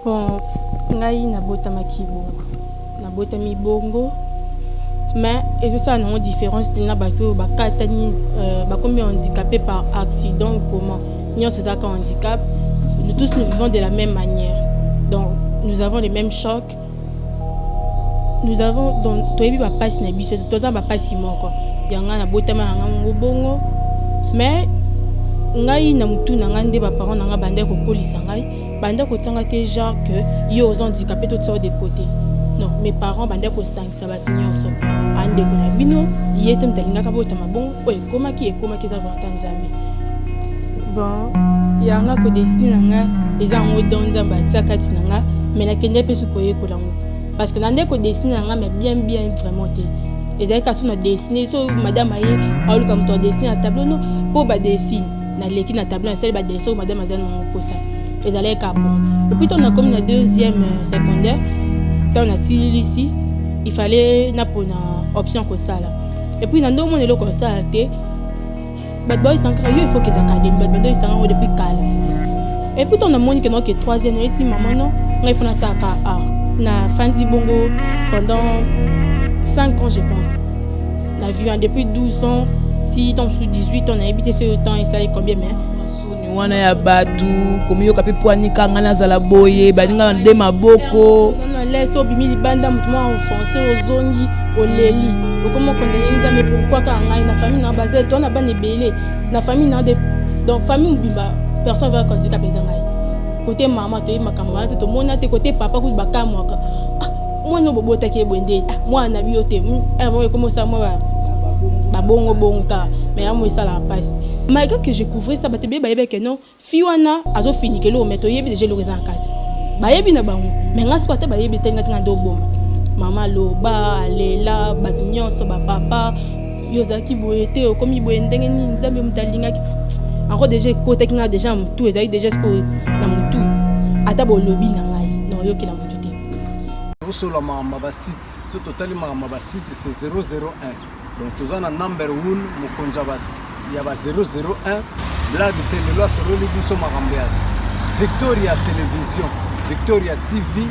Bon, ngai nabota makibongo. Nabota mi bongo. Mais et tout ça non différence de na bato bakatani bakomi handicapés par accident ou comment. Nous sommes ça handicap. Nous tous nous vivons de la même manière. Donc nous avons les mêmes chocs. Nous avons donc toi et puis passe na biso toi ça va pas si moko. Yanga na bota ma nga bongo. Mais ngai na mutu na ngande ba parents na nga bande ko kolisa ngai. Bande ko tsanga te genre que yo aux handicapés tout ça de côté. Non, mes parents bande ko sang ça va tenir so. Ande ko na bino yete mtalinga ka bota mabongo. Oye koma ki za vantanzami. Bon, yanga ko destiny nanga eza ngo donza ba tsakati nanga mais na kende pe su koye ko lango. Parce que nande ko destiny nanga mais bien vraiment te. Eza ka so na destiny so madame aye aulu comme toi destiny na tableau no po ba dessine na leki na tableau na sel ba dessin madame azana ngo posa. Eza le ka bon. Et puis on a comme la deuxième secondaire, on a ici, il fallait na pour na option ko sala. Et puis nando mo le ko sala te bad boy sankra il faut que d'académie bad boy sankra depuis calme. Et puis on a moni que non que troisième ici maman non ngai fona ça ka art na fanzi bongo pendant 5 ans je pense. On a vu depuis 12 ans, si tant sous 18 on a habité ce temps et ça est combien mais suni wana ya batu komi yo kapi poani kanga na zala boye baninga de maboko on laisse au bimi banda mutuma offensé aux zongi au leli comment connaît nzambe pourquoi ka ngai na famille na basé toi na bane belé na famille na de donc famille bimba personne va handicap bezangai côté maman to makamama to mona te côté papa ku bakamwaka moi no bobota ki bwende moi na biote moi comment ça moi babongo bonga mais moi ça la passe malgré que je couvrais ça batebe baebe que non fiwana azo fini que lo meto yebi déjà le raison kati bayebi na bango mais ngasi ko te bayebi tenga tinga ndo bomba mama lo ba alela batunyoso ba papa yozaki boyete okomi boyendenge ni nzambe mutalinga encore déjà ko tekinga déjà tout ezali déjà ce que na mutu ata bo lobby na ngai non yo ki na mutu te osola mama ba site ce total mama ba site c'est 001. Donc tous en number 1 mukonja bas ya ba 001 blague télé loi sur le biso marambiade Victoria télévision Victoria TV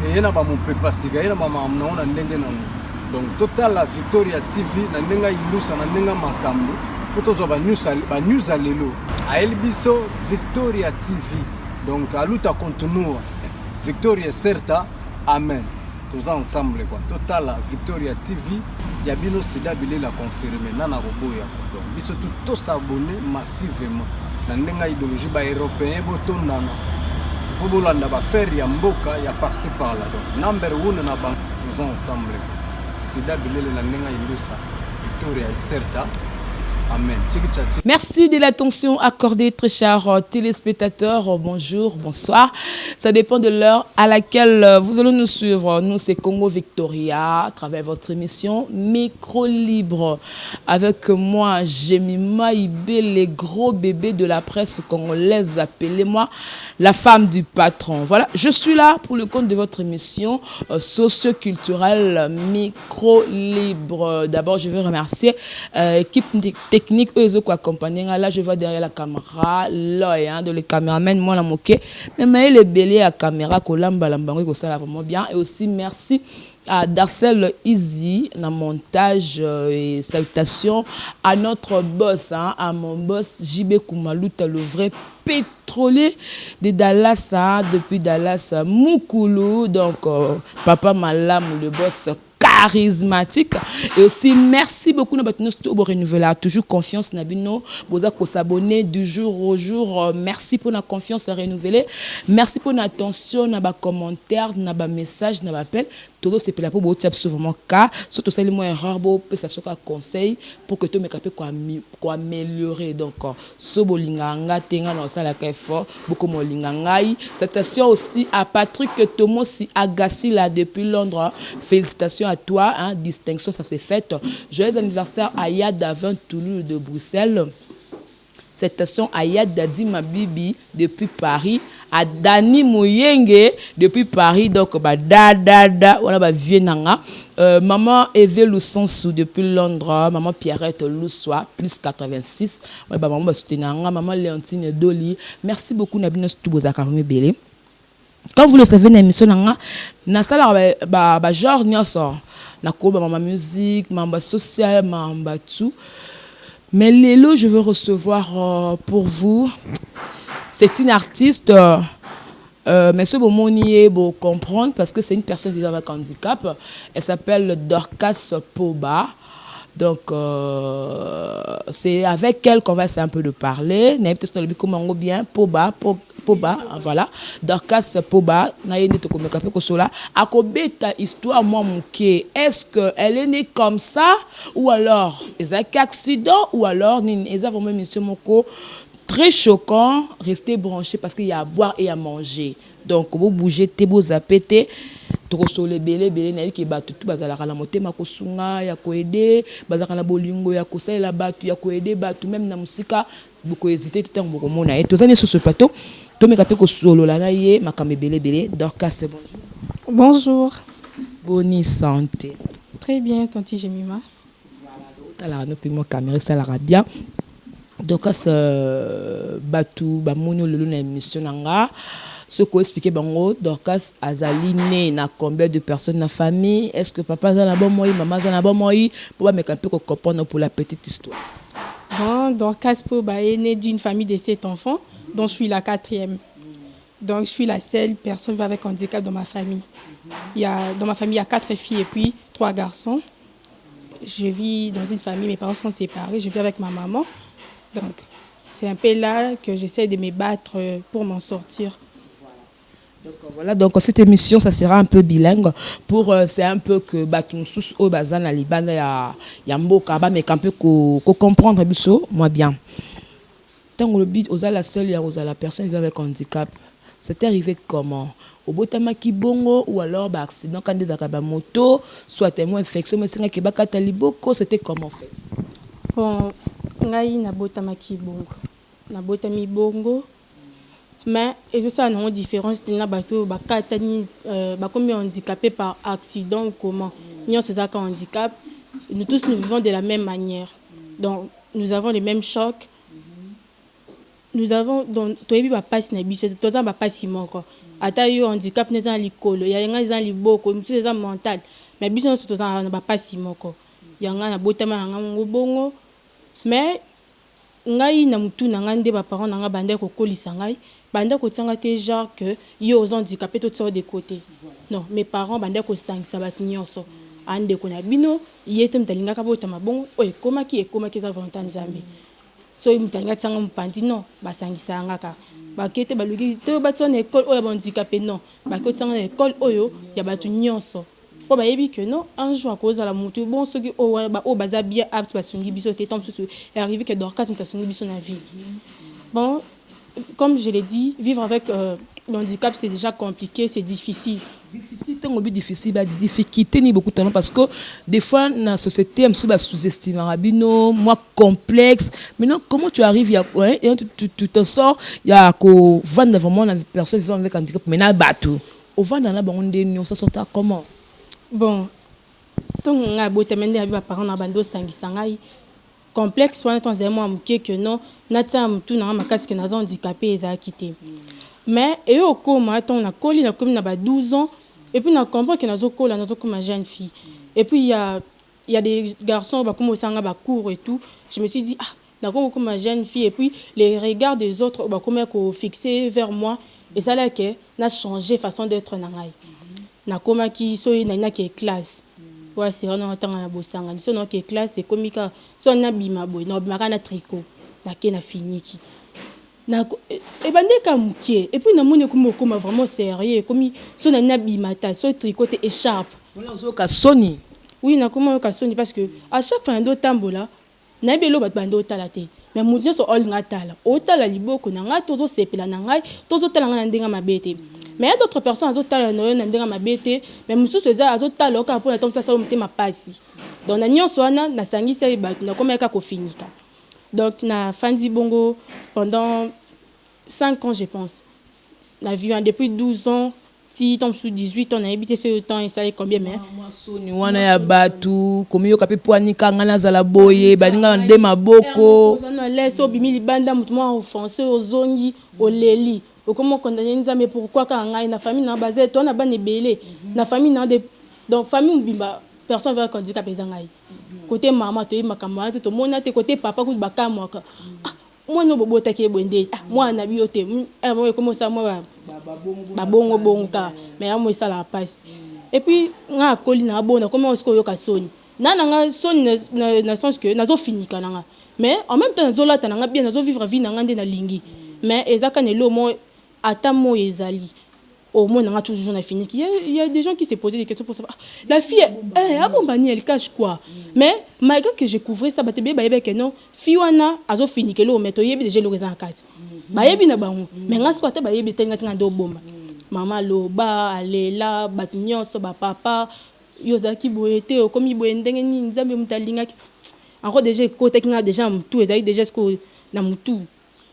et yana ba mon pepa siga yana mama na ndenge na donc total la Victoria TV na ndenga ilusa na ndenga makambo potozo ba news alelo a el biso Victoria TV donc aluta continua Victoria certa amen tous ensemble quoi total la Victoria TV ya bino sida bile la confirmer nana roboya donc biso tout s'abonner massivement na ndenga idéologie ba européen botondana po bolanda ba faire ya mboka ya par-ci par-là donc number 1 na bank tous ensemble sida bile la ndenga ilusa Victoria certa. Amen. Merci de l'attention accordée, très chers téléspectateurs. Bonjour, bonsoir. Ça dépend de l'heure à laquelle vous allez nous suivre. Nous, c'est Congo Victoria, à travers votre émission Micro Libre. Avec moi, Jemima Ibé, les gros bébés de la presse congolaise. Appelez-moi la femme du patron. Voilà, je suis là pour le compte de votre émission socio-culturelle Micro Libre. D'abord, je veux remercier l'équipe technique eux qui accompagnent. Là je vois derrière la caméra l'œil de le caméraman moi la moqué mais les béliers à caméra kolamba lambango ko ça vraiment bien et aussi merci à Darcel Easy na montage et salutations à notre boss à mon boss JB Koumaluta le vrai pétrolier de Dallas depuis Dallas Mukulu donc papa Malam le boss charismatique et aussi merci beaucoup pour renouveler toujours confiance nabino boza ko s'abonner du jour au jour merci pour la confiance renouvelée merci pour l'attention na ba commentaire na ba message na ba appel todo c'est pour bo tap souvent cas surtout ça les moins erreur bo ça soit conseil pour que tu me capé quoi améliorer donc so bolinganga tenga na ça la effort beaucoup mo lingangai citation aussi à Patrick Tomosi Agassi là depuis Londres félicitations à toi hein, distinction ça s'est fait joyeux anniversaire à Yad Avin Toulouse de Bruxelles. Citation à Yad Dadi Mabibi depuis Paris, à Dani Mouyenge depuis Paris, donc bah voilà bah Vienanga, maman Eve Loussonsou depuis Londres, maman Pierrette Loussois plus 86, ouais bah maman Soutenanga, maman Léontine Doli, merci beaucoup Nabino Toubozaka Belé. Quand vous le savez, dans l'émission, na sala ba genre nyonso, na ko ba ma musique, ma social, ma tout. Mais Lélo, je veux recevoir pour vous. C'est une artiste. Mais ce moment y est comprendre parce que c'est une personne vivant avec handicap. Elle s'appelle Dorcas Poba. Donc c'est avec elle qu'on va essayer un peu de parler. Comment bien Poba, voilà. Dorcas Poba, naïne te comme capé kosola. Akobeta histoire moi mouké. Est-ce que elle est née comme ça ou alors est-ce un accident ou alors est-ce vraiment monsieur moko très choquant, restez branché parce qu'il y a à boire et à manger. Donc, vous bougez, vous zapez, trop sur les belé, qui bat tout, bazala la moté, ma kosunga, ya koede, bazala bolingo, ya kosa, la batu, ya koede, batu, même na musika, beaucoup hésité, tout un beaucoup mona. Et tous les sur ce plateau, tout me capé ko solo la naie, ma kame belé, Dorcas, bonjour. Bonjour. Bonne santé. Très bien, tanti Jemima. Voilà, nous payons caméra, ça la bien. Donc, Batou, Bamono, le na émission nanga. Ce qu'on explique, bango, Dorcas azali né na combien de personnes dans la famille? Est-ce que papa zana bon moi, maman zana bon moi? Pour me camper comprendre pour la petite histoire. Bon, Dorcas Poba est née d'une famille de 7 enfants, dont je suis la 4e. Donc, je suis la seule personne avec handicap dans ma famille. Dans ma famille, il y a 4 filles et puis 3 garçons. Je vis dans une famille, mes parents sont séparés, je vis avec ma maman. Donc, c'est un peu là que j'essaie de me battre pour m'en sortir. Voilà, donc cette émission, ça sera un peu bilingue. C'est un peu que Batunsus au Bazan à Liban, il y a Mboka, mais un peu comprendre, moi bien. Tant que le but, aux la seule, il y a la personne qui vit avec handicap. C'était arrivé comment? Au Botama Kibongo ou alors accident quand il y a moto, soit un infection, mais c'est un taliboko, c'était comment en fait? Bon, ngai na Botama Kibongo. Na Botami Bongo. Mais et tout ça non différence na bato bakatani bakomi handicapés par accident ou comment. Nous c'est ça qu'un handicap. Nous tous nous vivons de la même manière. Donc nous avons les mêmes chocs. Nous avons donc toyebi ba passe na biso toza ba passe moko. Ata yo handicap ne za likolo, ya nga za liboko, mutu za mental. Mais biso no toza na ba passe moko. Ya nga na Botama nga ngobongo. Mais ngai na mutu na nga nde ba parents na nga bande ko kolisa ngai. Bande ko tsanga te genre que yo aux handicapés tout sort de côté. Non, mes parents bande ko sangisa bat nyonso. Ande ko na bino, yete mtalinga ka Botama bongo, oye koma ki za volonté nzambe. So mtalinga tsanga mpandi non, ba sangisa ngaka. Ba kete baluki te ba tsona école oyo handicapé non, ba ko tsanga école oyo ya batu nyonso. Po ba yebi que non, un jour à cause de la moto bon soki o ba o baza bien apte ba sungi biso te tom susu. Et arrivé que Dorcas mtasungi biso na vie. Bon, comme je l'ai dit, vivre avec le handicap, c'est déjà compliqué, c'est difficile. Difficile, tant que difficile, bah difficulté ni beaucoup de temps parce que des fois dans la société, on se sous-estime rabino, moi complexe. Maintenant, comment tu arrives, tu te sors, il y a qu'au vendre vraiment la personne vivant avec handicap, maintenant bateau. Au vendre dans la bande, ça sort comment? Bon, tant qu'on a beau terminer avec mes parents dans bando sangisangai. Complexe soit temps zéro amké que non natam tout na ma casque na handicapé eza quitté mais et au coma ton na coli na comme na ba 12 ans et puis na comprend que na zo kola na zo comme jeune fille et puis il y a des garçons ba comme au sanga ba cours et tout je me suis dit ah na comme ma jeune fille et puis les regards des autres ba comme ko fixé vers moi et ça là que na changé façon d'être na ngai na koma ki so na qui classe. Ouais, c'est vraiment un temps à bosanga. Ni son qui est classe c'est comique. Son na bima boy, na bima na tricot. Na ke na fini ki. Na e bande ka mukie. Et puis na mone comme vraiment sérieux comme son na bima ta, so tricot et écharpe. Voilà zo ka soni. Oui, na comment ka soni parce que à chaque fois ndo tambola, na belo bat bande otala te. Mais mutne so all ngatala. Otala liboko na nga tozo sepela na ngai, tozo tala nga ndenga mabete. Mais il y a d'autres personnes qui ont été mais musu teza azotala oka pour attendre ça omte ma pasi. Donc na nyonso wana na sangisa ibatu na komeka ko finika. Donc na fandi bongo pendant 5 ans je pense. Na vu depuis 12 ans si tombe sous 18 on a habité ce temps et ça est combien mais moi soni wana ya batu komi yo kape poanika ngana za la boye baninga nde maboko on laisse obimi libanda mutu mo offensé ozongi oleli comment condamner mais pourquoi quand on a une famille na basé toi na ba nebelé na famille na de donc famille bimba personne va handicap ezangai côté maman to makamba to mona te côté papa ku baka mwaka moi no bobo take bwende moi na biote moi comment ça moi ba bongo bongo ka mais moi ça la passe et puis nga koli na bona comment est-ce que yo ka soni na nga soni na sens que nazo fini kananga mais en même temps nazo lata nga bien nazo vivre vie na nga nde na lingi mais ezaka ne lo mo ata mo ezali au moins on a toujours na fini il y a des gens qui se posaient des questions pour savoir la fille abombani elle cache quoi mais malgré que je couvrais ça batebe ba yebe que non fiwana azo fini que lo meto yebi déjà le raison en quatre ba yebi na bango mais nga soit ba yebi tenga tinga do bomba maman lo ba alela batinyo so ba papa yozaki boyete comme iboye ndenge ni nzambe mutalinga encore déjà côté kinga déjà mutu ezali déjà ce que na mutu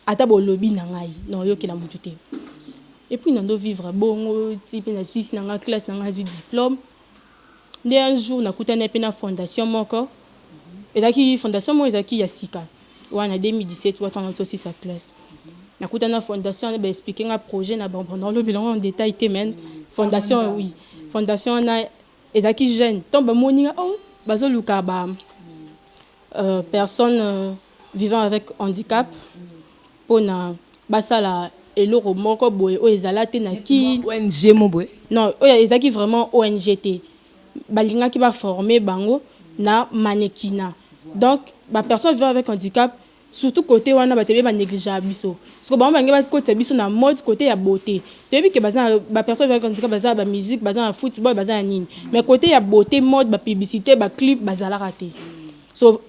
ata bo lobby na ngai non yo ki na mutu te. Et puis, nous devons vivre bon, type na 6 dans la classe, dans un diplôme. Dès un jour, nous avons une fondation. Et la fondation, moi, il y a 6 cas. En 2017, nous avons aussi sa classe. Nous avons une fondation, nous avons expliqué un projet, nous avons le bilan en détail. Fondation, oui. Fondation, il y a des jeunes. Donc, personnes vivant avec handicap pour la et le moko boy o ezalate na ki ONG mo boy non o ezaki vraiment ONGT balinga ki ba former bango na mannequinat donc ba personne vivant avec handicap surtout côté wana ba tebe ba négligeable biso parce que ba bango ba côté biso na mode côté ya beauté depuis que ba personne vivant avec handicap baza ba musique baza football baza nini mais côté ya beauté mode ba publicité ba clip bazala raté so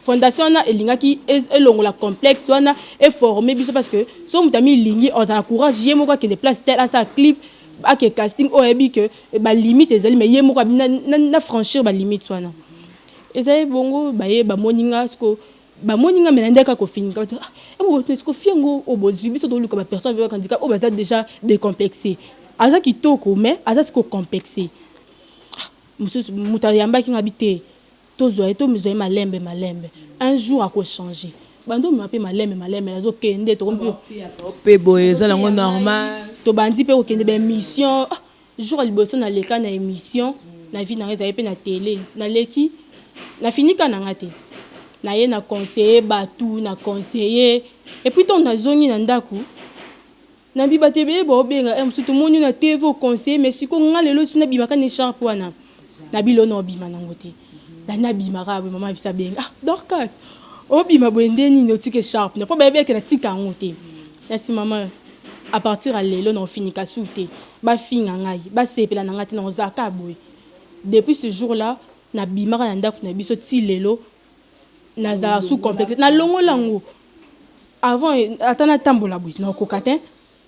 fondation na elingaki elongola complexe wana est formé biso parce que so mutami lingi on encourage yemo ka que des places tel à sa clip à que casting o ebi que ba limite ezali mais yemo ka na franchir ba limite wana ezali bongo ba ye ba moninga sko ba moninga menandeka ko fini ka e mo boto sko fiango o bozwi biso do luka ba personne vivant handicap o baza déjà décomplexé aza kitoko mais aza sko complexé mutayamba ki ngabite malembe un jour à quoi changer bando m'appelle malembe azo kende to pe boye za lango normal to bandi pe ko kende ba émission jour à liboso na leka na émission na vie na réservé na télé na leki na fini kana ngate na ye na conseiller batou na conseiller et puis ton na zongi na ndaku na bi batebe bo benga tout monde na TV conseiller mais siko ngalelo suna bimaka ni sharp wana na bilo no bima na ngote dana bimaka maman bisa benga Dorcas obima boende ni notike sharp ne pas bébé que na tika ngote merci maman à partir à lelo non fini ka souté ba finga ngai ba sepela na ngati na zaka boy depuis ce jour là na bimaka na ndako na biso ti lelo na za sous complexe na longo lango avant atana tambola boy na kokatin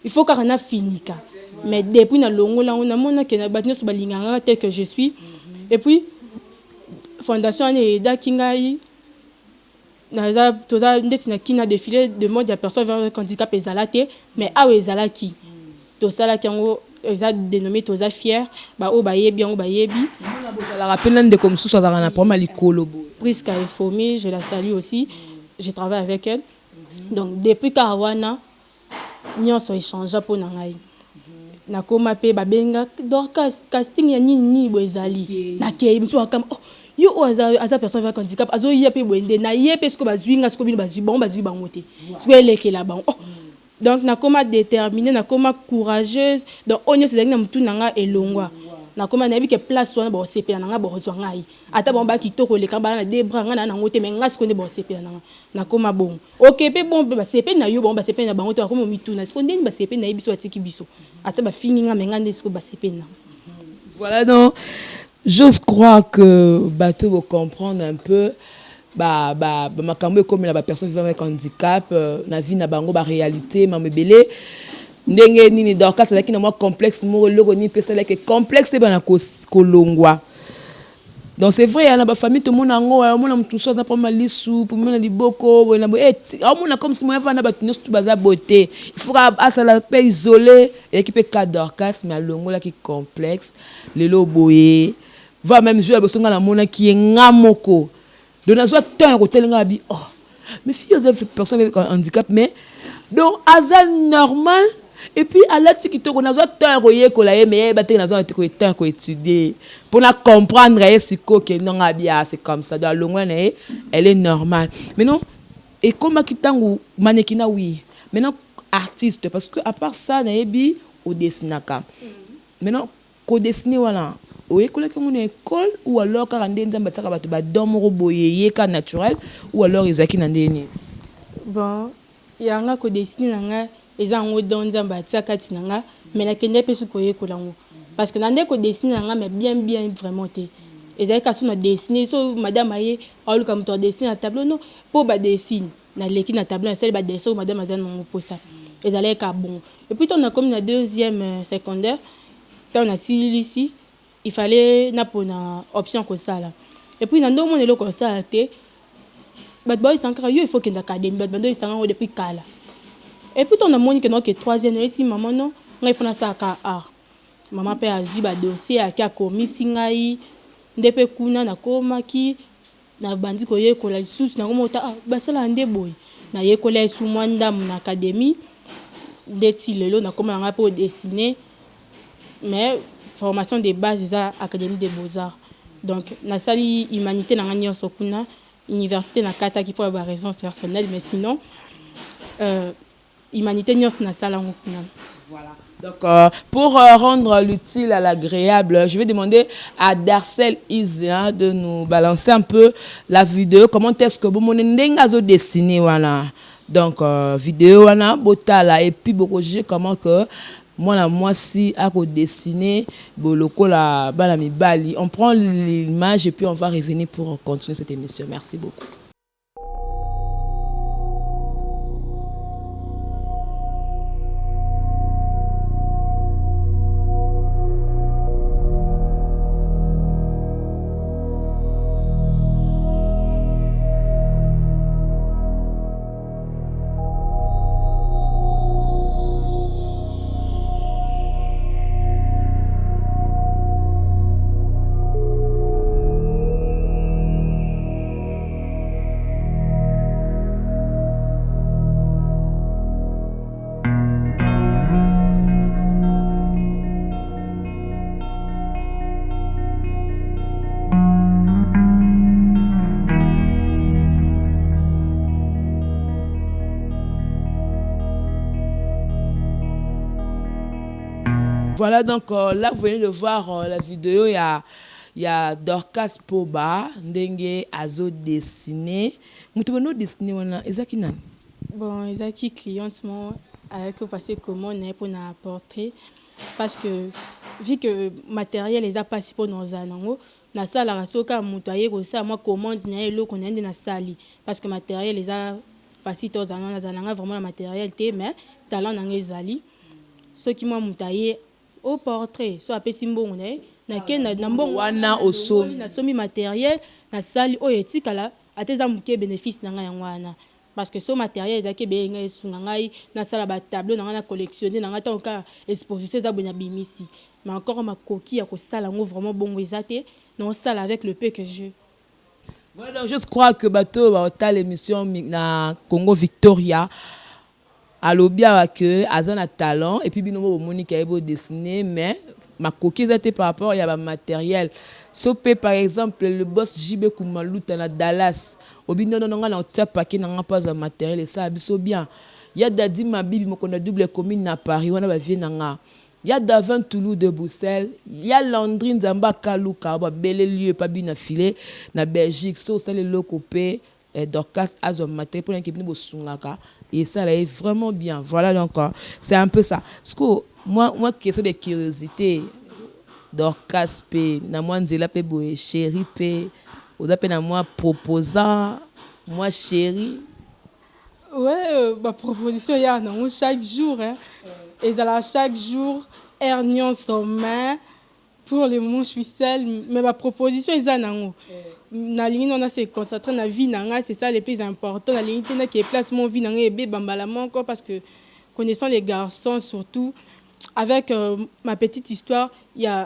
il faut que na finika mais depuis na longo lango na mona que na batino so balinganga tel que je suis et puis fondation et dakingai naza toza ndetina kina défilé de mode ya personne avec handicap ezalate mais a ezalaki to sala kango eza dénommé toza fier ba o ba yebi on ba yebi la rappelle de comme ça na problème likolo Prisca Efomi je la salue aussi je travaille avec elle donc depuis Karawana nyonso échange pour nangai na koma pe ba benga Dorcas casting ya nini boezali na ke mso akam yo aza personne avec handicap azo yepe boende na yepe ce que bazwinga ce que bino bazwi bon bazwi bangote ce que elekela ba donc na koma déterminée na koma courageuse donc onyo c'est na mutu nanga elongwa na koma na bike place wana ba sepela nanga ba rozwa ngai ata bon ba kitoko le kamba na debra nga na ngote mais nga ce que ne ba sepela nanga na koma bon OK pe bon ba sepela na yo bon ba sepela na bangote ba komo mituna ce que ndeni ba sepela na biso atiki biso ata ba fingi nga menga ndeni ce que ba sepela voilà donc j'ose croire que bateau va comprendre un peu makambo comme la personne vivant avec handicap na vie na bango ba réalité mamebele ndenge nini Dorcas c'est na moi complexe mo logo ni pesa like complexe bana kolongwa donc c'est vrai na ba famille tout monde ngo mona mutu so na pas mal lisu pour mona liboko na bo mona comme si moi va na ba tunos tout baza beauté il faut asala pe isolé équipe ka Dorcas mais longo la qui complexe le loboye va même jouer avec son la mona qui est ngamoko donc na soit temps ko telinga bi mais fille de personne avec handicap mais donc azal normal Et puis, à la petite, on a besoin de temps mais on a besoin de temps pour étudier. Pour comprendre, c'est comme ça. Dans le loin, elle est normale. Mais non, et comme Kitangu, mannequin, oui. Maintenant, artiste, parce que à part ça, on a au dessinaka. Maintenant, au dessiné, voilà. Oui, que mon école, ou alors quand on est dans le naturel, ou alors ils ont bon, il y a un peu de dessiné. Les gens ont dans un bâtiment katinanga mais la kende peut se coller kolango parce que n'ande ko dessiner mais bien vraiment té et ça kasu na dessiner so madame aye alu comme toi dessiner à tableau non pour ba dessiner na leki na tableau na celle ba dessin madame azan non pour ça et ça allait ka bon et puis on a comme na deuxième secondaire on a ici il fallait na pour na option comme ça là et puis na ndo mon elo comme ça té bad boy sankara yo il faut que d'académie bad boy sankara depuis kala. Et puis, on a mon que non que troisième année, si maman non, on a fait ça à art. Maman peut avoir un dossier à qui a commis singaï, ndepé kuna na koma ki na bandi ko ye ko la sous na ko mota ba sala ande boy na ye ko la sous mwanda na académie d'être lelo na koma nga pour dessiner mais formation de base à académie des beaux-arts. Donc na sali humanité na ngani sokuna université na kata qui pour avoir raison personnelle mais sinon humanité nyos na sala ngokuna. Voilà. Donc, pour rendre l'utile à l'agréable, je vais demander à Darcel Izia de nous balancer un peu la vidéo. Comment est-ce que vous m'avez dessiné voilà. Donc, vidéo voilà, botala et puis beaucoup juger comment que moi si à dessiner boloko la balami bali. On prend l'image et puis on va revenir pour continuer cette émission. Merci beaucoup. Voilà, donc là, vous venez de voir la vidéo. Il y a Dorcas Poba, Ndenge Azo dessiné. Moutoubano dessiné, Ezaki nan? Bon, Ezaki clientement, avec le passé comment on est pour un portrait. Parce que, vu que le matériel les a passé pour nos anango, na salle la raso ka moutoyer ko ça moi commande na elo qu'on est na salle parce que matériel les a facile aux ananga vraiment le matériel té mais talent na ngezali. Ceux qui m'ont moutoyer au portrait soit pe simbongo na ken na mbongo wana osomi na somi matériel na sali o etikala ateza muke bénéfice na nga wana parce que ce matériel ezaki be nga esunga ngai na sala ba tableau na collectionner na ngata ka exposition za bonya bimisi mais encore ma coquille ya ko sala ngo vraiment bongo ezate non sala avec le peu que je voilà donc je crois que bateau ba tal émission na Congo Victoria alobia que azana talent et puis binomo Monique ebo dessiner mais ma coquille était par rapport il y a un matériel sopé par exemple le boss JB Kumaluta na Dallas obino non nga na tapa ki na pas un matériel et ça biso bien il y a dadi ma bibi mo kona double commune na Paris wana ba vie nga il y a Davin Toulouse de Bruxelles il y a Landrine Zamba Kaluka ba bel lieu pas bien affilé na Belgique so ça le locopé Dorcas Azo matériel pour l'équipe ni bosungaka et ça là est vraiment bien voilà donc c'est un peu ça parce que moi question de curiosité Dorcas pe na moi nzela pe boye chéri pe oda pe na moi proposant moi chéri ouais ma proposition ya non chaque jour hein et ça chaque jour hernion sommet pour le moment je suis seule mais ma proposition est ça nango na ligne on a se concentrer na vie nanga c'est ça le plus important na ligne tena qui place mon vie nanga ebe bambala encore parce que connaissant les garçons surtout avec ma petite histoire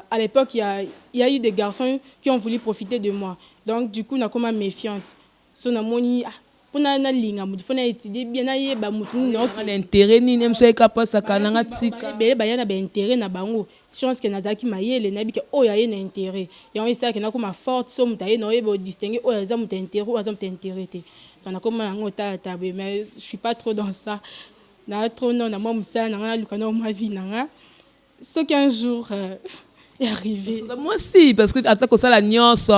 à l'époque il y a eu des garçons qui ont voulu profiter de moi donc du coup na comme méfiante so na moni pour na linga mutu faut na étudier bien na yeba mutu non na intérêt ni nem so kapasa sakana ngatsika bele bayana ba intérêt na bango chance que nazaki mayele na bike oya ye na intérêt et on essaie que na comme forte somme ta ye no yeba distinguer oya za mutu intérêt oya za mutu intérêt te donc na comme na ngota table mais je suis pas trop dans ça na trop non na moi musa na lukana ma vie na ce qu'un jour est arrivé moi aussi parce que attaque ça la nyonso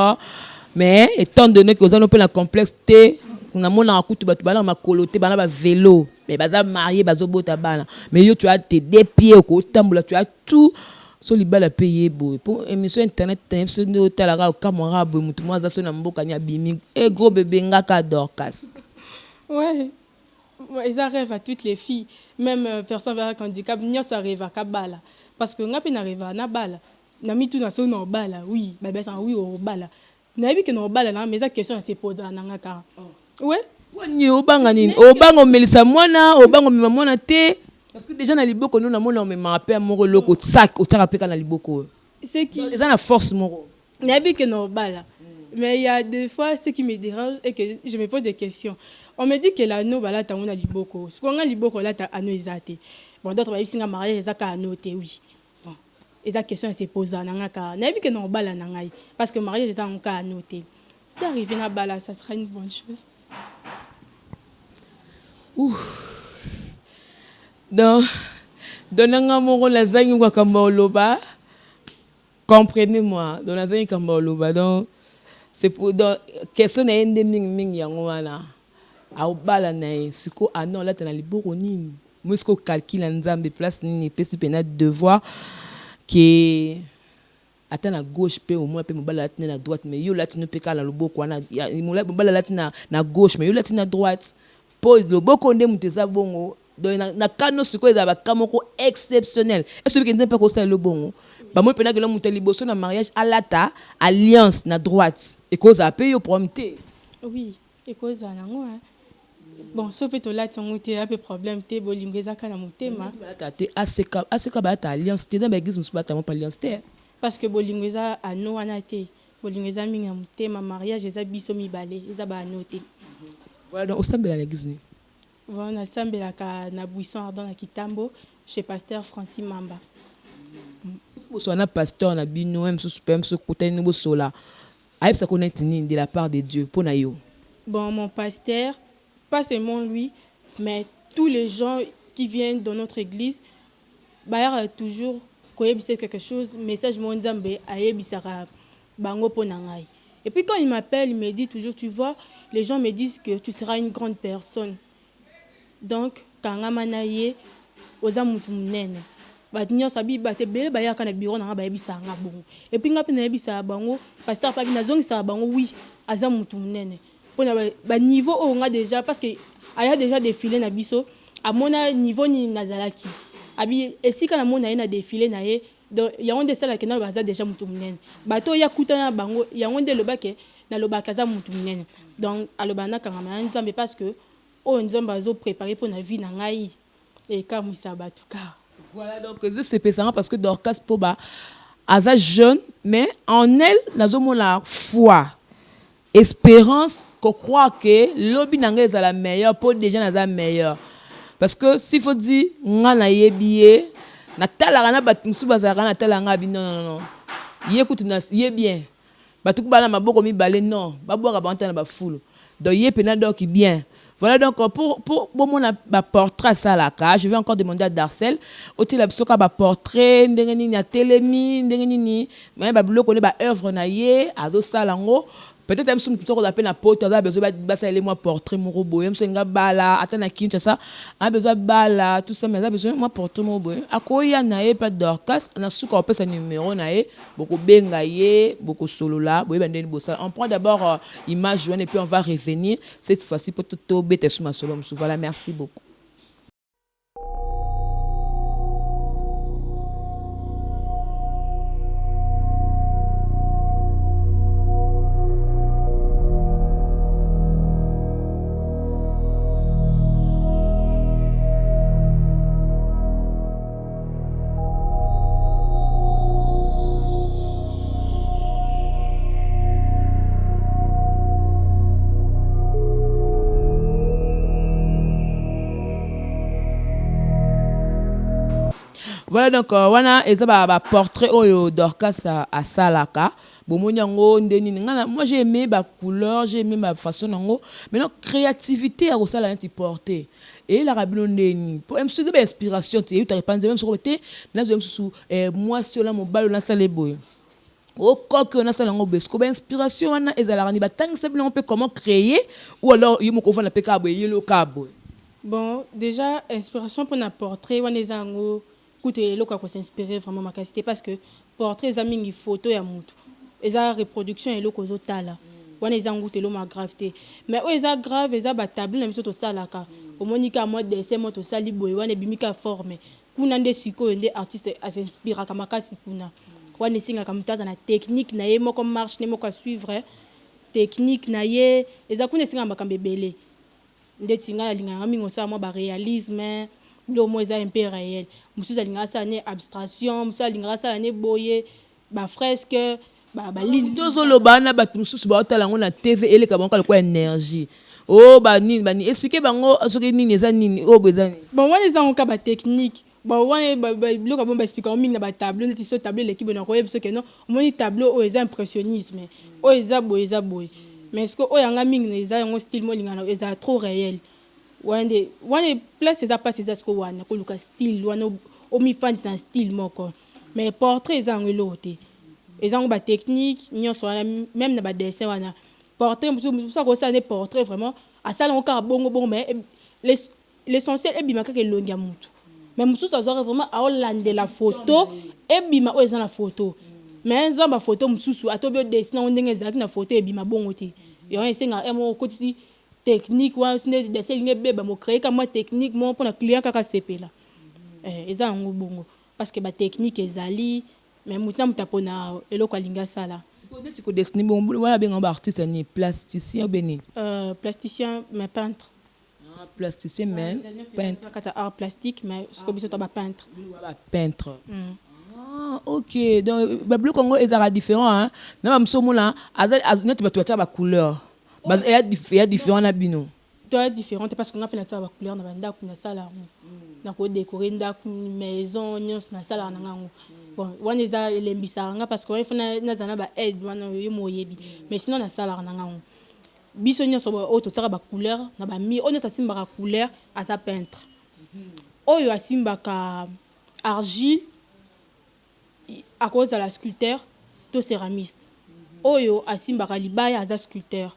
mais étant donné que vous avez un peu la complexité on a mon akutu batu bana makolote bana ba vélo mais baza marié bazo bota bana mais yo tu as tes deux pieds au tambola tu as tout so libala payer bo pour émission internet temps no talaka au camera bo mutu mwa za so na mboka nya bimi et gros bébé ngaka Dorcas ouais ils arrivent à toutes les filles même personne avec handicap nyo ça arrive à kabala parce que ngapi na arrive na bala na mitu na so na bala oui baba ça oui au bala na bi que na bala na mais ça question se pose na ngaka ouais wani obanga nini obanga melisa mwana obanga mema mwana te parce que déjà na liboko nous na mona me rappelle moko loko tsak otaka peka na liboko c'est qui ils ont la force moko na bi que na bala mais il y a des fois ce qui me dérange et que je me pose des questions on me dit que la no bala ta na liboko ce qu'on a liboko là ta ano ezate bon d'autres ba singa mariage ezaka anoté oui bon eza question se pose na ngaka na bi que na bala na ngai parce que mariage ezaka ngaka anoté si arrivé na bala ça sera une bonne chose. Ouh. Donc, donnant mon la zangi wa kamboloba. Comprenez-moi, dans la zangi kamboloba. Donc, c'est pour dans question na ende ming yango wana. Au bala na siko anon la tana liboko nini. Musko calcul nzambe place nini pesi pena devoir qui attends à gauche pe au moins pe mobala latine à droite mais yo latine pe kala loboko wana mobala latine na gauche mais yo latine à droite pose loboko nde muteza bongo donc na kano siko eza ba kamoko exceptionnel est-ce que nzempe ko sa le bongo ba mo pena que le muteli boso na mariage alata alliance na droite et cause a pe yo prompté oui et cause nango hein bon so pe to lati ngote a pe problème te bolingeza kana mutema te aseka ba ta alliance te dans ba église musu ba ta mo alliance te parce que bolingo eza ano wana te bolingo eza mingi ya motema mariage eza biso mibale eza ba ano te voilà donc osambela l'église ni voilà nasambelaka na buisson ardent na Kitambo chez pasteur Francis Mamba so na pasteur na bino même so kutani bo sola ayebisa connaître ni de la part de Dieu pour na yo bon mon pasteur pas seulement lui mais tous les gens qui viennent dans notre église bah toujours c'est quelque chose message monzambe ayebisaka bango pona ngai et puis quand il m'appelle il me dit toujours tu vois les gens me disent que tu seras une grande personne donc kanga manaye oza mutu munene ba tinyo sabi ba te bele ba yaka na bureau na ba yebisanga bongo et puis ngapi na yebisa bango pasteur pa bina zongi sa bango oui aza mutu munene pona ba niveau o nga déjà parce que aya déjà défilé na biso à mon niveau ni nazalaki abi esika na mona na défilé na ye donc ya onde sala ke na baza déjà mutu munene bato ya kutana bango ya onde lobake na lobaka za mutu munene donc alobana kanga na nzambe parce que o nzambe azo préparer pour na vie na ngai et comme ça bato ka voilà donc c'est pesant parce que Dorcas Poba aza jeune mais en elle nazomo la foi espérance qu'on croit que lobi nanga est la meilleure pour déjà naza meilleur. Parce que s'il faut dire ngana yebiye na talaka na batu musu bazaka na talanga bi non yekutu na ye bien batu kubala maboko mi balé non babwaka banta na ba foule donc ye pena donc bien voilà donc pour mon portrait ça la ka je vais encore demander à Darcel otila bisoka ba portrait ndenge nini na telemi ndenge nini mais ba biloko ne ba œuvre na ye azo salango peut-être même si nous avons appelé na pote on a besoin de moi portrait mon robot même si nga bala atana Kinshasa on a besoin bala tout ça mais on a besoin moi portrait mon robot akoya na ye pas Dorcas on a suka on peut sa numéro na ye beaucoup benga ye beaucoup solo là boye bandeni bossa on prend d'abord image jointe et puis on va revenir cette fois-ci pour tout bête sous ma solo voilà merci beaucoup. Voilà donc wana eza ba portrait oyo Dorcas à Salaka. Moi j'ai aimé la couleur, j'ai aimé ma façon nango, mais non créativité à ça la porter. Et la rabine pour me souder inspiration, tu as pas même sur côté, là je me sous moi sur la mobile on a ça les boy. Au coq on a ça lango besco ba inspiration wana ezala ni batang simplement on peut comment créer ou alors il me confond la peka boy yelo cabo. Bon, déjà inspiration pour un portrait on les ango écoutez le quoi s'inspirer vraiment ma qualité parce que portrait ça mingi photo ya mutu. Eza reproduction et le kozo tala wana eza ngute lo ma gravité mais o eza grave eza ba table na miso to sala ka o monika moi dessin moi to sali boy wana bimika forme kuna nde siko nde artiste a s'inspire kama kasi kuna wana singa kamutaza na technique na ye moko marche ne moko suivre technique na ye eza kuna singa makambe belé nde tinga linga mingo sa moi ba réalisme lo mo eza un peu réel musuza linga sa ne abstraction musuza linga sa ne boye ba fresque tozoloba na bato mosusu baotala yango na tv eleka bango kala kwa énergie o banini bani expliquer bango soki nini eza nini oyo eza nini bon wana eza ngoka batechnique bon wana biloko bon baexplike yango mingi na batableau neti so tableau l'équipe na koyebi soki non omoni tableau oyo eza impressionnisme oyo eza boye mais ceque oyo yanga mingi na eza yango style molingana eza trop réel wana place eza mpasi eza siko wana koluka style wana omifandisa na style moko mais portrait eza yango eloko te ils ont des techniques, même dans les dessins, portrait, ça concerne des portraits vraiment. À ça, on a bon, mais l'essentiel est bien que le long mutu. Mais mutu ça vraiment à Hollande la photo et bima où est la photo. Mais ils ont la photo mutu à tout bien dessiner on est exact la photo et bima bon côté. Et on essaie à mon côté technique ou on dessin les bébés mo créer comme technique moi pour le client kaka CP là. Ils ont bon parce que la technique est ali. Mais maintenant mutapona eloko alinga sala tu ko dessiner bon wala bien un artiste ni plasticien beni plasticien mais peintre plasticien mais peintre kata art plastique mais ce que biso ta ba peintre OK donc bablo Congo ezara différent hein na msomo là aznet tu ba couleur base il y a différent na bino toi différent parce qu'on a plein de ba couleur na banda kuna sala na ko décorer ndaku maison nyos na sala na ngango bon on les a lembisanga parce que on fait na zana ba aide wana yo moyebi mais sinon na sala na ngango biso nyos ba auto tsaka ba couleur na ba mi on sa simba ka couleur à sa peintre oyo asimba ka argile à cause de la sculpteur to céramiste oyo asimba ka libaya à sculpteur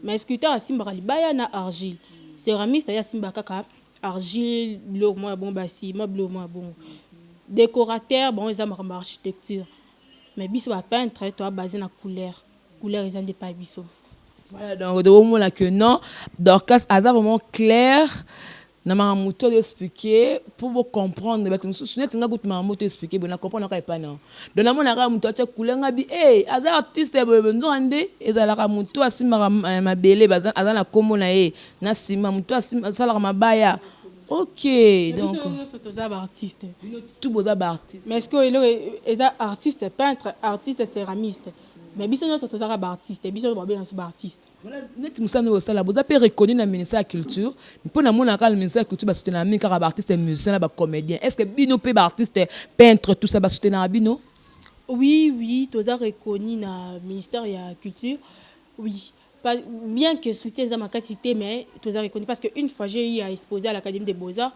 mais sculpteur asimba ka libaya na argile céramiste ya simba ka argile bleu moi bon basi ma bleu moi bon décorateur bon ils ont architecture mais biso ba peintre toi basé na couleur ils ont des pas biso voilà donc de moment là que non Dorcas a vraiment clair na ma moto d'expliquer pour vous comprendre mais tu me souviens tu nga goût ma moto expliquer bon na comprendre ka pas non donc na mona ka moto ta couleur ngabi aza artiste bezo ande ezala ka moto asimba ma belé baza azana komo na na sima moto asimba sala ma baya OK donc tous artistes tout beaux artistes mais est-ce que les artistes peintres artistes céramistes mais biso nous tous artistes biso ba bien sur artistes voilà net musana au sala vous avez reconnu na ministère de la culture pour na mona ka le ministère de la culture ba soutenir mi ka artiste musicien ba comédien est-ce que bino pe ba artiste peintre tout ça ba soutenir bino oui tous reconnu na ministère de la culture oui bien que soutien à ma capacité mais tous reconnu parce que une fois j'ai eu à exposer à l'Académie des Beaux-Arts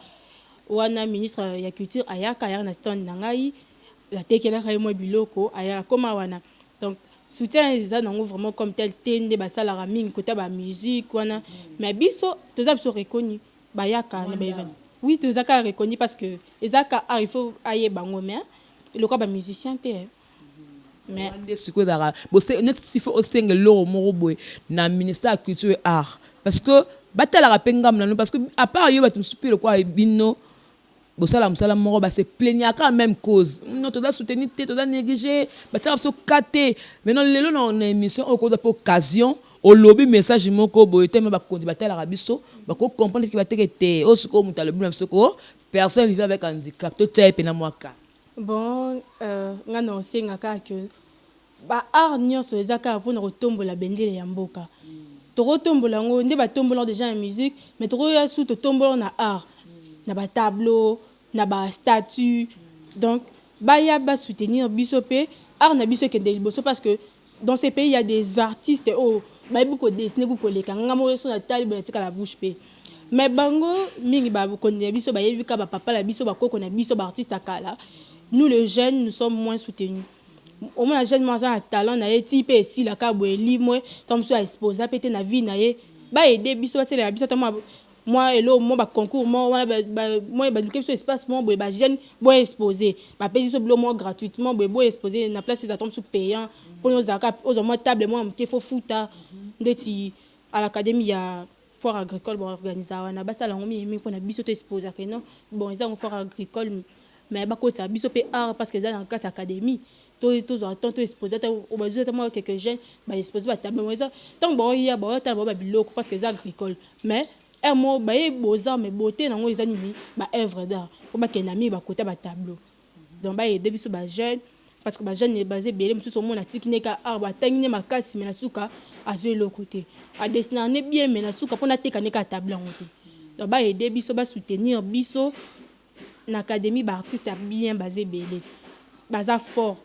wana ministre de la culture ayaka ya na stand nangai la tekela ka mo biloko ayaka koma wana donc soutien les nango vraiment comme tel tende basala raming côté ba musique wana mais biso tous so reconnu bayaka na ba event oui tous ka reconnu parce que ezaka il faut aye bango mais le quoi ba musicien te mais siko dara bo c'est net il faut aussi que l'eau moroboy na ministère de la culture et art parce que batala rapengam na parce que à part yo batum supir quoi bino bo sala musala moro ba se plaignir quand même cause non to da soutenir te to da négliger batala so katé maintenant lelo na émission au cours de occasion au lobby message moko boy tellement ba kondi batala rabiso ba ko comprendre que bateke te o siko mutalo bino siko personne vivant avec handicap to type na mwaka. Bon nga no senga ka que ba art nyonso ezaka pour na retombola bendele ya mboka to retombola ngo nde ba tombola déjà en musique mais to ya sous to tombola na art na ba tableau na ba statue Donc baya ba soutenir biso pe art na biso ke de liboso parce que dans ces pays il y a des artistes oh ba beaucoup dessiner ko koleka ngamo so na tali ba tika la bouche pe mais bango mingi ba ko ne biso ba yebi ka ba papa la biso ba koko na biso ba artiste akala nous les jeunes nous sommes moins soutenus au moins jeune moi un talent na ye type si la ka boeli moi comme ça exposer péter na vie na ye ba aider biso ba c'est la biso moi et là moi ba concours moi ba luke sur espace moi ba jeune bo exposer ba payer so moi gratuitement bo exposer na place des atomes sous payant pour nos acap aux moi table moi qui faut fouta ndeti à l'académie il y a foire agricole bon organiser na ba sala ngomi mi pour na biso to exposer que non bon ils ont foire agricole mais ba ko ça biso pe art parce que ça dans quatre académie to attend to exposer au besoin moi quelques jeunes ba exposer ba table moi ça tant bon il y a ba table ba biloko parce que c'est agricole mais un mot ba e beaux-arts mais beauté nango ezani ni ba œuvre d'art faut ba kenami ba côté ba tableau donc ba aider biso ba jeune parce que ba jeune est basé belé musu so mona tikine ka art ba tangine makasi mais na suka azwe le côté a dessiner ne bien mais na suka pona teka ne ka tableau ngote donc ba aider biso ba soutenir biso na académie ba artiste bien basé belé baza fort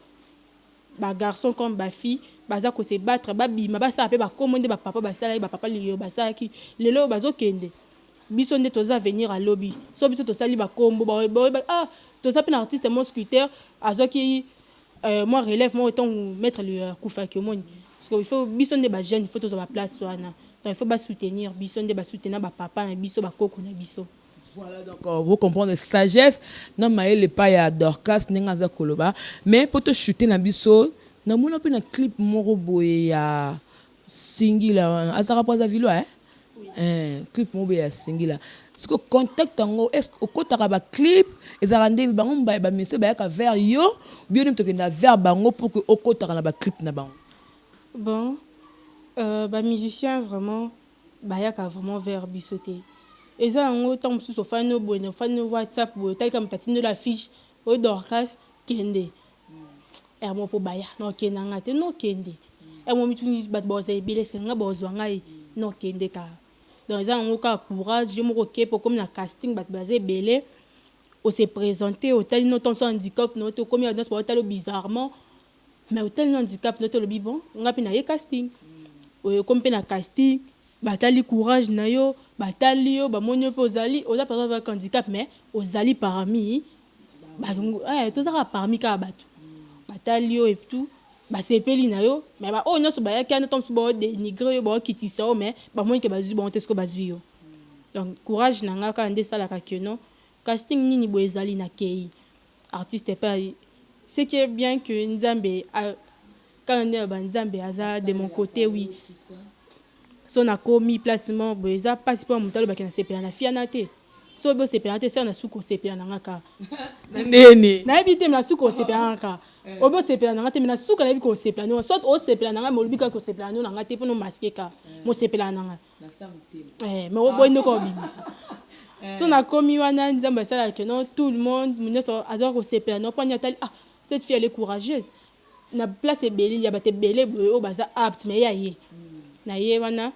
ba garçon comme ba fille baza ko se battre ba bima ba sa pe ba commander ba papa ba sala ba papa liyo ba sa ki lelo bazo kende biso nde toza venir à lobby so biso to sali ba kombo ba ah to sa pe na artiste mon sculpteur azoki moi relève moi autant mettre le kufa que moi parce que il faut biso nde ba jeune il faut to ba place wana donc il faut ba soutenir biso nde ba soutenir ba papa na biso ba koko na biso. Voilà, donc vous comprenez sagesse non mais le pas ya Dorcas nengaza koloba mais pour te chuter na biso na mona pe na clip moko boye ya singila azara poza vilo clip moko ya singila ce que contact ngo est au kotaka ba clip ezara ndeli bango ba monsieur ba ka vers yo bien to kenda vers bango pour que au kotaka na ba clip na bango bon ba musicien vraiment ba ya ka vraiment vers bisoté et ça en temps sous fan WhatsApp tel comme tatine la fiche au Dorcas kende et moi pour baya non kenanga te non kende et moi mituni bat boza ebele nga bozwa ngai non kende ka donc ça en cas courage je me roquer pour comme na casting bat basé belé on s'est présenté au tel non ton handicap non to comme dans pour tel bizarrement mais au tel handicap non to le bon nga pe na casting comme pe na casting batali courage na yo batali yo ba monyo pe ozali oza par exemple handicap mais ozali parmi ba to za parmi ka batu batali yo et tout ba sepeli na yo mais ba o nyoso ba ya kana tom bo dénigrer yo ba kitisa o mais ba monyo ke bazu bon tesko bazu yo donc courage na nga ka ndé sala ka keno casting nini bo ezali na kei artiste pas ce qui est bien que Nzambe quand on est ba Nzambe aza de mon côté oui son a commis placement boza passe pas mutalo ba kana sepela na fiana te so bo sepela te ça na suko sepela na ngaka nene na ebite na suko sepela ngaka obo sepela na ngate na suka na bi ko sepela no soit o sepela na ngaka mo lubika ko sepela no na ngate po no masquer ka mo sepela na ngaka mais obo ndoko bimisa so na commis wana Nzamba sala que non tout le monde muneso azor ko sepela no panya tali ah cette fille elle est courageuse na place ebeli ya bate belé boyo baza apte mais ya ye na ye wana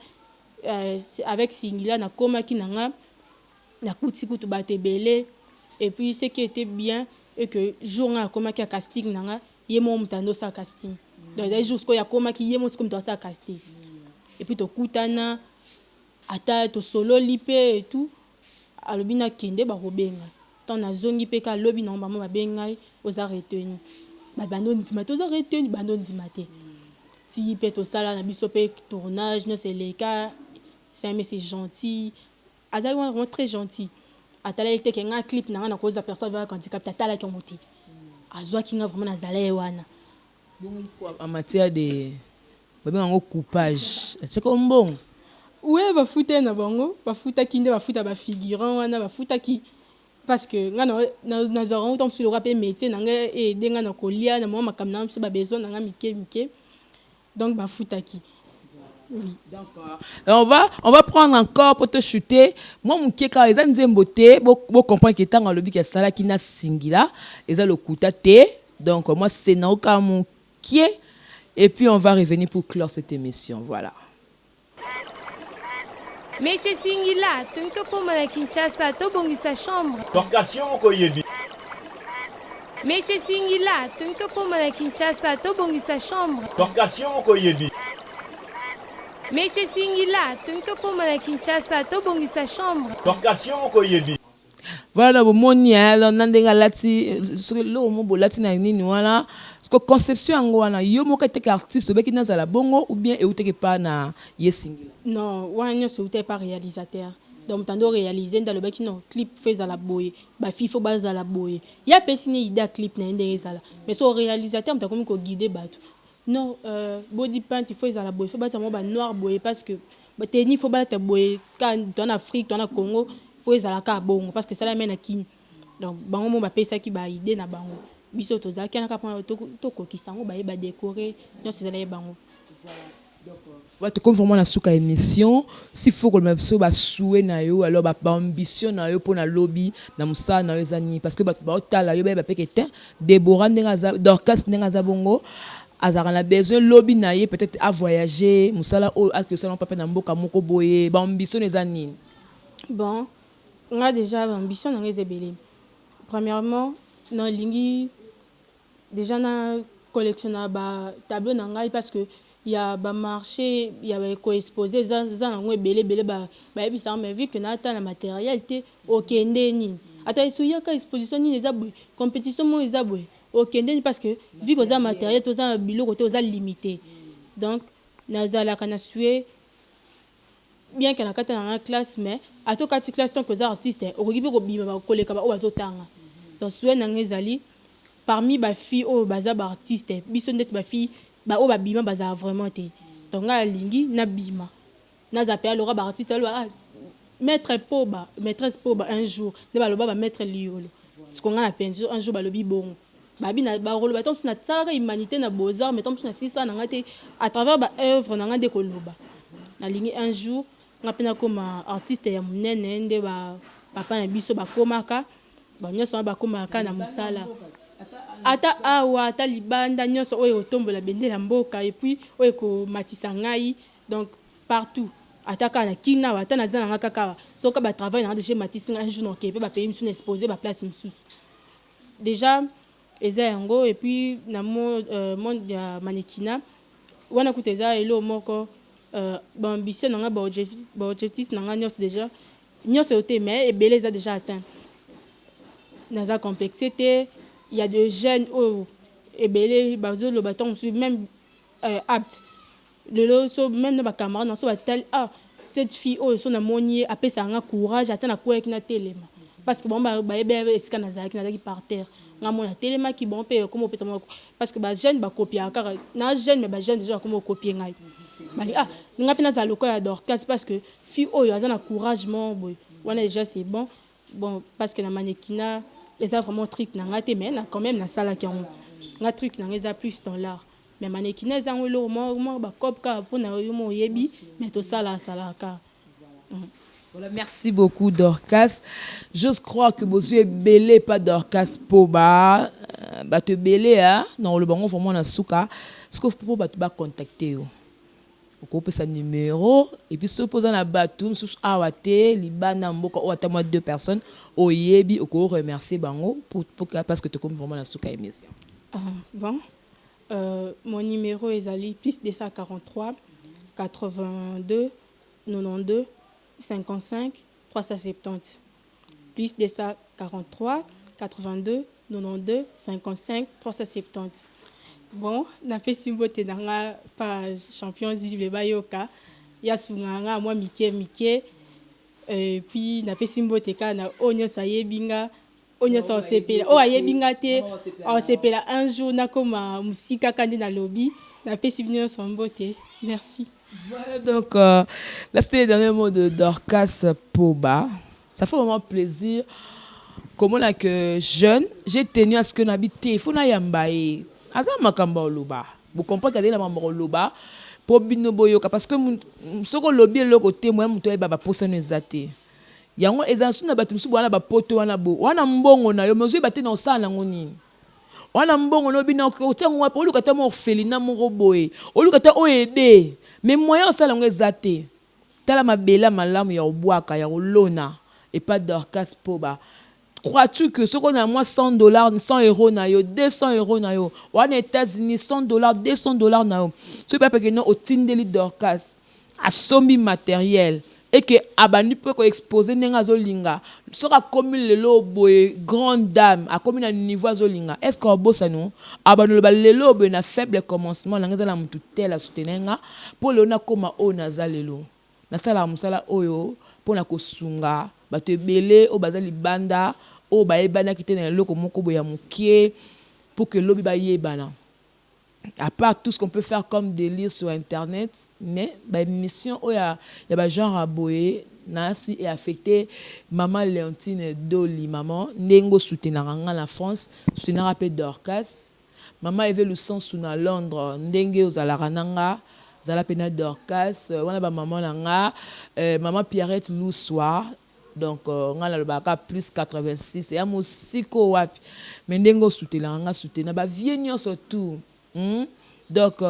avec singila na koma ki nanga na kuti kutu bate belé et puis ce qui était bien et que jour na koma ki casting nanga ye mo mutando sa casting donc les jours ko ya koma ki ye mo comme toi sa casting et puis to kutana ata to solo lipe et tout alobina kende ba robenga tant na zongi pe ka lobi na mama ba bengai oza retenu ba bandoni zimate oza retenu bandoni zimate si peut au sala na biso pe tournage non c'est les cas c'est mais c'est gentil azali vraiment très gentil atala était que un clip na cause personne va handicap atala ki monter azwa ki vraiment na zala wana bon en matière de ba ngo coupage c'est comme bon ouais ba futa na bango ba futa kinde ba futa ba figurant wana ba futa ki parce que nga na zaron tant sur le rap métier na nga et denga na kolia na mo makamna mso ba besoin na nga mike donc ba futaki oui donc on va prendre encore pour te chuter moi mon kieka les nzemboté bo comprendre que tant lobi que sala ki na singila eza le kuta te donc moi c'est na ka mon kie et puis on va revenir pour clore cette émission voilà. Monsieur Singila, tu peux comme à Kinshasa, tu bongisa chambre. Location ko yebi. Monsieur Singila, tunto koma na Kinshasa, tobongisa chambre. Dorcasio Mokoyebi. Monsieur Singila, tunto koma na Kinshasa, tobongisa chambre. Dorcasio Mokoyebi. Voilà, bon, mon nia, nandenga lati, sur le mot lati na nini wala. Parce que conception angwana, yo mo kete artiste, beki na zala bongo ou bien ou teke pa na Singila. Non, ouais, c'est pas réalisateur. Donc, tando réaliser dans le bec non clip fait à la boye, bah fifo base à la boye. Il y a personne idée clip na ndé ça là. Mais son réalisateur on t'a comme ko guider bateau. Non, body paint il faut à la boye, faut battre moi noir boye parce que bah teni faut battre boye quand en Afrique, en Congo, faut à la ka bon parce que ça la mène à kin. Donc bango mo ba pesa ki ba idée na bango. Biso to za kana ka prendre to ko kisango ba décorer, non c'est ça les bango. Comme vraiment na suka émission s'il faut que même so ba soué na yo alors ba ambition na yo pour na lobby na musa na yo zani parce que ba tala yo ba pekete Deborah ndenga Dorcas ndenga za bongo azara na besoin lobby na ye peut-être à voyager musala o à que ça non pas na mboka moko boye ba ambition les anine. Bon, on a déjà ambition na ngezebele. Premièrement, na lingi déjà na collectionner ba tableau na ngai parce que il y a ba marché il y a ko exposer za ngo belé ba ebisa mais vu que na ata la matérialité okende ni ata isuya ka exposition ni za boy compétition mo za boy okende ni parce que vu que za matériel to za biloko to za limité donc na za la kana sué bien que na kata na classe mais ato kati classe tant que za artiste okokipe ko bima ba koleka ba o bazotanga donc sué na ngezali parmi ba filles o baza ba artiste biso ndeti ba fille ba o ba bima baza vraiment te donc nga lingi na bima na zapé alors ba artiste maîtresse poba un jour ne ba loba ba maître liolo ce qu'on a la peinture un jour ba lobi bon ba bina ba rolo ba tant na tsala humanité na beaux-arts mais tant na sisa na ngate à travers ba œuvre na ngade ko loba na lingi un jour nga pena comme artiste ya munene nde ba papa na biso ba komaka ba nyoso ba komaka na musala ata awa ata libanda nyonso oyo otombola bendela mboka et puis oyo ko matisa ngai donc partout ataka na kina ata na zana nga kaka soka ba travail na déjà matisa un jour donc pe ba pays msu exposer ba place msu déjà eza yango et puis na monde ya mannequinat wana kuteza elo moko ba ambition nga ba objectif na nga nyonso déjà nyonso te mais ebele za déjà atteint naza complexité. Il y a des jeunes et belé bazo le bâton même apte le loso même nos camarades so tel cette fille son amonier après ça un courage attend na quoi na téléma parce que bon ba ebe esika na zaki par terre na mona téléma qui bon pe comme opesa parce que ba jeune ba copier car na jeune mais ba jeune déjà comme copier ngai bali nga pena za lokola Dorcas parce que fille azana couragement boy wana déjà c'est bon parce que na mannequinat les vraiment truc na ngate mais na quand même na sala qui on na truc na ngeza plus dans l'art mais mannequinat za ngolo mo ba cop ka pour na yo mo yebi mais to sala ka. Voilà, merci beaucoup Dorcas. Je crois que vous êtes belé pas Dorcas Poba ba te belé non le bango vraiment na suka ce que pour ba te ba contacter yo. Vous pouvez sa numéro et puis se poser na batum sous awate libana mboka ou atama 2 personnes au yebi ou remercier bango pour parce que tu comme vraiment na suka émission. Bon mon numéro est ali plus 243 82 92 55 370 plus 243 82 92 55 370. Bon, na fait simbote na page champion zible bayoka ya sunganga moi mike et puis na fait simbote ka na onyo sayebinga onyo sa sepela ayebinga te on sepela un jour na koma musika kandi na lobby na fait simbote sombote. Merci. Voilà donc là c'était le dernier mot de Dorcas Poba. Ça fait vraiment plaisir comment là que jeune j'ai tenu à ce que n'habite il faut na yambaye aza makamba oloba vous comprenez que la mamba oloba pour bino boyoka parce que soko lobi eloko te moi muto eba ba posa no zate yango ezansu na batu musu bwana ba poto wana mbongo na yo mezo bate na osala nango nini wana mbongo no bino ko tiango wa oluka ta mo orphelinat mo boye oluka ta oede mais moyen osala ngo zate tala mabela malamu ya obwaka ya olona et pas Dorcas Poba crois-tu que ce qu'on a moi $100, 100 euros na yo, 200 euros na yo, ou en États-Unis $100, $200 na yo, ce n'est pas parce que nous au tindeli Dorcas à sombi matériel et que abani peut exposer nenga zolinga sera comme le loboé grande dame a comme un niveau zolinga est-ce qu'on bosse nous abani le loboé na faible commencement la ngeza la mutu tela soutenenga pour le na koma o nazalelo na sala musala oyo pour na kosunga bato belé o bazali banda o baebana kitena loko moko boya mukie pour que lobi ba yebana. À part tout ce qu'on peut faire comme des livres sur Internet, mais la mission, il y a des gens à boyer, Nancy est affecté, maman Léontine Doli, maman, Nengo soutenaranga la France, soutenara peu Dorcas, maman Eve le sens sous na Londres, Ndenge aux Alarananga, Zalapena Dorcas, on a maman Nanga, maman Pierrette Loussoir, donc on a le baka plus 86, et amo siko wapi, mais Nengo soutenaranga soutenara, ba vienyo surtout. Donc,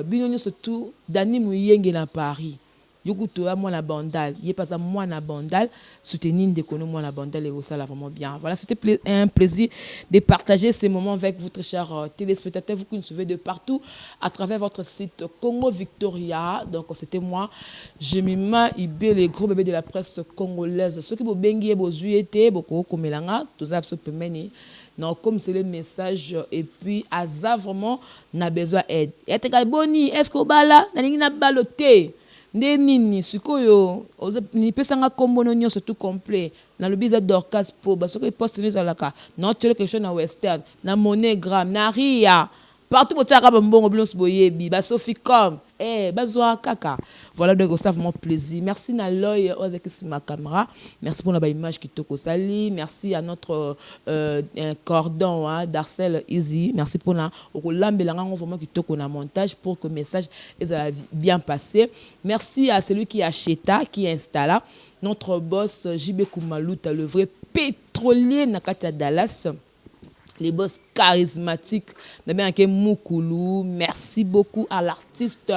binonyo surtout, Dani Mouyenge na Paris. Yokuto a moi la bandale. Yé pas à moi na bandale. Soutenir de connaître moi la bandale et ça là vraiment bien. Voilà, c'était un plaisir de partager ces moments avec vous, très chers téléspectateurs, vous qui nous suivez de partout à travers votre site Congo Victoria. Donc, c'était moi, Jemima Ibé, les gros bébés de la presse congolaise. Ceux qui vous bengi et vous zuété, beaucoup comme l'anga, tous absolument. Non, comme c'est le message, et puis, Aza vraiment n'a besoin d'aide. Et tu boni, est-ce que bala, n'a baloté, nini, sikoyo, ni pesanga kombono nyo surtout complet. Na le bida Dorcas po, parce que poste les alaka. Non, tu as quelque chose na western, na monogramme, na ria. Partout où tu as un bon blonde boyebi, ba Sophie comme, bazwa kaka. Voilà donc ça vraiment plaisir. Merci na l'œil aux ma caméra. Merci pour la image qui toko sali. Merci à notre cordon d'Arcel Easy. Merci pour la vraiment qui toko na montage pour que le message est bien passé. Merci à celui qui acheta, qui installa notre boss JB Koumalouta, le vrai pétrolier Nakata Dallas. Les boss charismatiques, Moukoulou. Merci beaucoup à l'artiste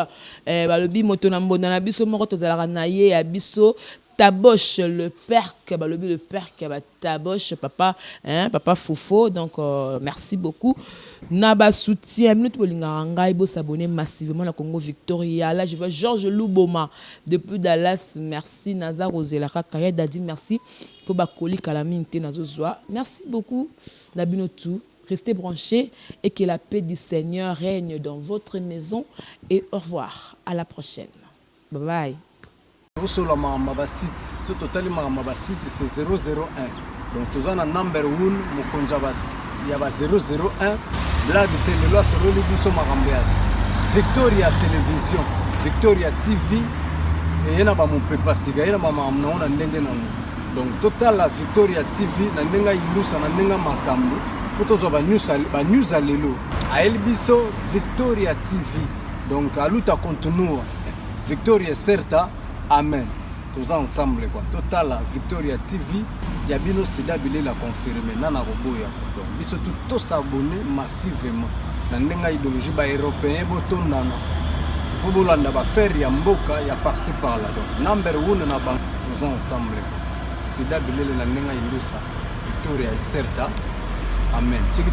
Balobi Motonambo Nanabiso Moroto Zalaranaye Abiso Taboche le père Balobi le père Taboche papa papa Foufo. Donc merci beaucoup. Naba soutien minute bolinganga ibo s'abonner massivement à Congo Victoria. Là je vois Georges Louboma depuis Dallas. Merci Nazar Roselaka Kaya Dadi merci pour Bakoli Kalaminte Nazozoa. Merci beaucoup Nabinotou. Restez branchés et que la paix du Seigneur règne dans votre maison et au revoir. À la prochaine. Bye bye. Sur la site, ce total site c'est 001. Donc tous en number 1 Mukonjabas. Il y a 001. Blague télé loi sur le biso Marambéa. Victoria Télévision, Victoria TV et yana ba mon pepa siga yana ba mamna on ndenge na. Donc total la Victoria TV na ndenga ilusa na ndenga makambo. Potozo ba news alelo. A Elbiso Victoria TV. Donc à luta continue. Victoria certa. Amen. Tous ensemble quoi. Total la Victoria TV. Yabino Sida Bilé la confirmé. Nana Roboya. Donc biso tout s'abonner massivement. Na ndenga idéologie ba européen boton nana. Pour bolanda ba faire ya mboka ya par-ci par-là. Donc number 1 na bank tous ensemble. Sida Bilé la ndenga ilusa. Victoria certa. Amen. Tchiki